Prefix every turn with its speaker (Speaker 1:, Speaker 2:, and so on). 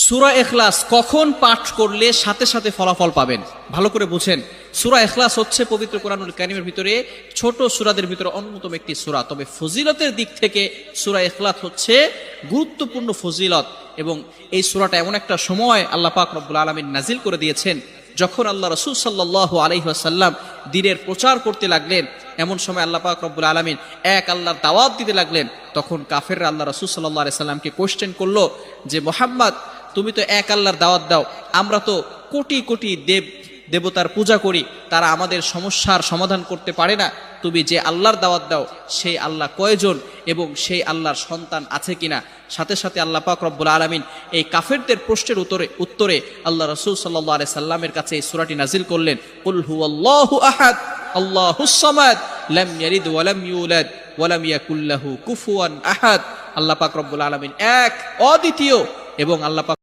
Speaker 1: সূরা ইখলাস কখন পাঠ করলে সাথে সাথে ফলাফল পাবেন, ভালো করে বুঝেন। সূরা ইখলাস হচ্ছে পবিত্র কোরআনুল কারীমের ভিতরে ছোট সূরাদের ভিতরে অন্যতম একটি সূরা। তবে ফজিলতের দিক থেকে সূরা ইখলাস হচ্ছে গুরুত্বপূর্ণ ফজিলত, এবং এই সূরাটা এমন একটা সময় আল্লাহ পাক রব্বুল আলামিন নাজিল করে দিয়েছেন যখন আল্লাহ রাসূল সাল্লাল্লাহু আলাইহি ওয়াসাল্লাম দ্বীনের প্রচার করতে লাগলেন। এমন সময় আল্লাহ পাক রব্বুল আলামিন এক আল্লাহর দাওয়াত দিতে লাগলেন। তখন কাফেররা আল্লাহ রাসূল সাল্লাল্লাহু আলাইহি সাল্লামকে কোশ্চেন করলো যে, মুহাম্মদ, তুমি তো এক আল্লাহর দাওয়াত দাও, আমরা তো কোটি কোটি দেবতার পূজা করি, তারা আমাদের সমস্যার সমাধান করতে পারে না। তুমি যে আল্লাহর দাওয়াত দাও সেই আল্লাহ কয়জন এবং সেই আল্লাহর সন্তান আছে কিনা? সাথে সাথে আল্লাহ পাক রব্বুল আলামিন এই কাফেরদের প্রশ্নের উত্তরে আল্লাহ রাসূল সাল্লাল্লাহু আলাইহি সাল্লামের কাছে এই সূরাটি নাজিল করলেন, কুল হুয়াল্লাহু আহাদ আল্লাহুস সামাদ লাম ইয়ালিদ ওয়া লাম ইউলাদ ওয়া লাম ইয়াকুল লাহু কুফুয়ান আহাদ। আল্লাহ পাক রব্বুল আলামিন এক, অদ্বিতীয়, এবং আল্লাহ পাক